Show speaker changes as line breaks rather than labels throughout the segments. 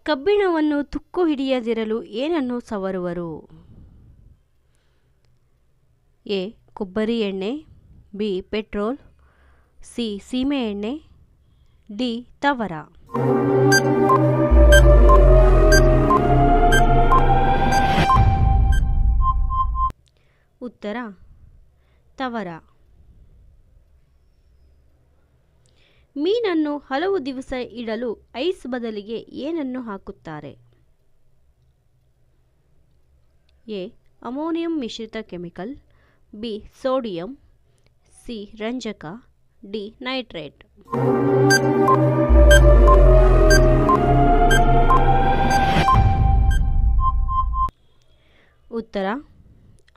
ಕಬ್ಬಿಣವನ್ನು ತುಕ್ಕು ಹಿಡಿಯದಿರಲು ಏನನ್ನು ಸವರುವರು? ಎ. ಕೊಬ್ಬರಿ ಎಣ್ಣೆ, ಬಿ. Petrol, C. ಸೀಮೆ ಎಣ್ಣೆ, ಡಿ. ತವರ. ಉತ್ತರ ತವರ. ಮೀನನ್ನು ಹಲವು ದಿವಸ ಇಡಲು ಐಸ್ ಬದಲಿಗೆ ಏನನ್ನು ಹಾಕುತ್ತಾರೆ? ಎ. ಅಮೋನಿಯಂ ಮಿಶ್ರಿತ ಕೆಮಿಕಲ್, ಬಿ. Sodium, C. ರಂಜಕ, ಡಿ. ನೈಟ್ರೇಟ್. ಉತ್ತರ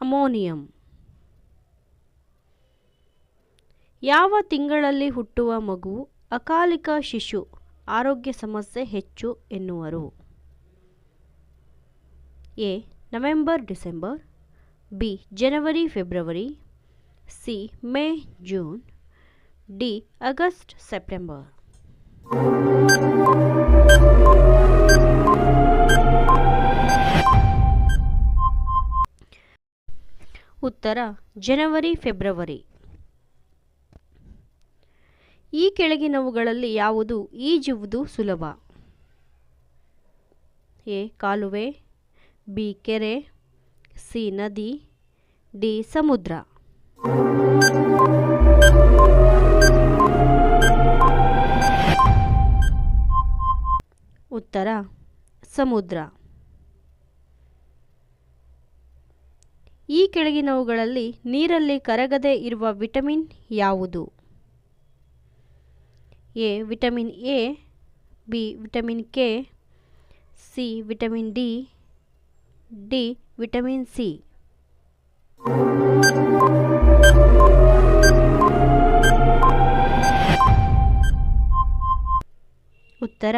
ಅಮೋನಿಯಂ. ಯಾವ ತಿಂಗಳಲ್ಲಿ ಹುಟ್ಟುವ ಮಗು ಅಕಾಲಿಕ ಶಿಶು, ಆರೋಗ್ಯ ಸಮಸ್ಯೆ ಹೆಚ್ಚು ಎನ್ನುವರು? A. November December, B. January February, C. May June, D. August September. ಉತ್ತರ ಜನವರಿ ಫೆಬ್ರವರಿ. ಈ ಕೆಳಗಿನವುಗಳಲ್ಲಿ ಯಾವುದು ಈಜುವುದು ಸುಲಭ? ಎ. ಕಾಲುವೆ, ಬಿ. ಕೆರೆ, ಸಿ. ನದಿ, ಡಿ. ಸಮುದ್ರ. ಉತ್ತರ ಸಮುದ್ರ. ಈ ಕೆಳಗಿನವುಗಳಲ್ಲಿ ನೀರಲ್ಲಿ ಕರಗದೇ ಇರುವ ವಿಟಮಿನ್ ಯಾವುದು? A. Vitamin A, B. Vitamin K, C. Vitamin D, D. Vitamin C. ಉತ್ತರ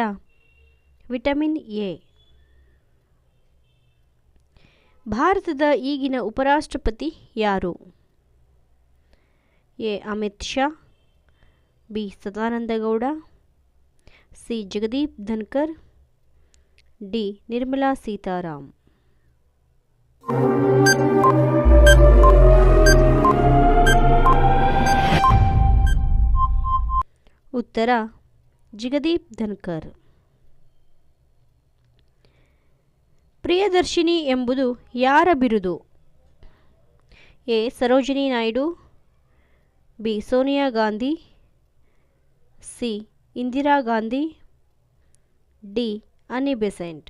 ವಿಟಮಿನ್ ಎ. ಭಾರತದ ಈಗಿನ ಉಪರಾಷ್ಟ್ರಪತಿ ಯಾರು? ಎ. Amit Shah, B. Sadananda Gowda, C. Jagdeep Dhankhar, D. Nirmala Sitaram. ಉತ್ತರ ಜಗದೀಪ್ ಧನ್ಕರ್. ಪ್ರಿಯದರ್ಶಿನಿ ಎಂಬುದು ಯಾರ ಬಿರುದು? A. Sarojini Naidu, B. Sonia Gandhi, C. Indira Gandhi, D. Annie Besant.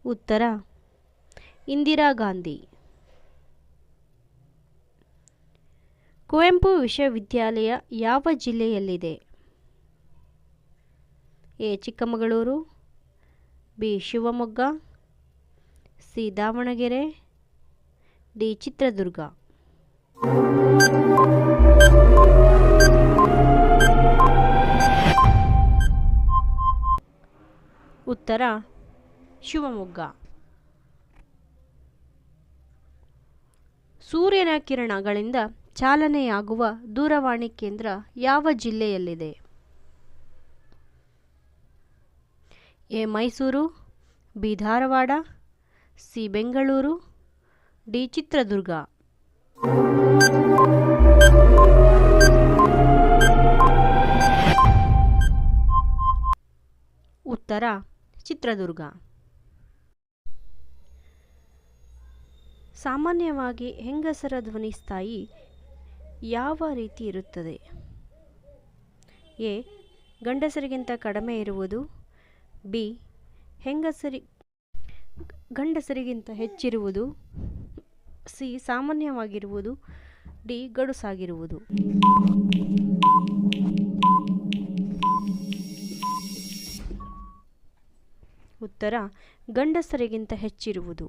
ಉತ್ತರ ಇಂದಿರಾ ಗಾಂಧಿ. ಕುವೆಂಪು ವಿಶ್ವವಿದ್ಯಾಲಯ ಯಾವ ಜಿಲ್ಲೆಯಲ್ಲಿದೆ? A. Chikkamagaluru, B. Shivamogga, C. Davanagere, D. Chitradurga. ಉತ್ತರ ಶಿವಮೊಗ್ಗ. ಸೂರ್ಯನ ಕಿರಣಗಳಿಂದ ಚಾಲನೆಯಾಗುವ ದೂರವಾಣಿ ಕೇಂದ್ರ ಯಾವ ಜಿಲ್ಲೆಯಲ್ಲಿದೆ? A. Mysuru, B. Dharwad, C. Bengaluru, D. Chitradurga. ಉತ್ತರ ಚಿತ್ರದುರ್ಗ. ಸಾಮಾನ್ಯವಾಗಿ ಹೆಂಗಸರ ಧ್ವನಿ ಸ್ಥಾಯಿ ಯಾವ ರೀತಿ ಇರುತ್ತದೆ? ಎ. ಗಂಡಸರಿಗಿಂತ ಕಡಿಮೆ ಇರುವುದು, ಬಿ. ಗಂಡಸರಿಗಿಂತ ಹೆಚ್ಚಿರುವುದು, ಸಿ. ಸಾಮಾನ್ಯವಾಗಿರುವುದು, ಡಿ. ಗಡುಸಾಗಿರುವುದು. ಉತ್ತರ ಗಂಡಸರಿಗಿಂತ ಹೆಚ್ಚಿರುವುದು.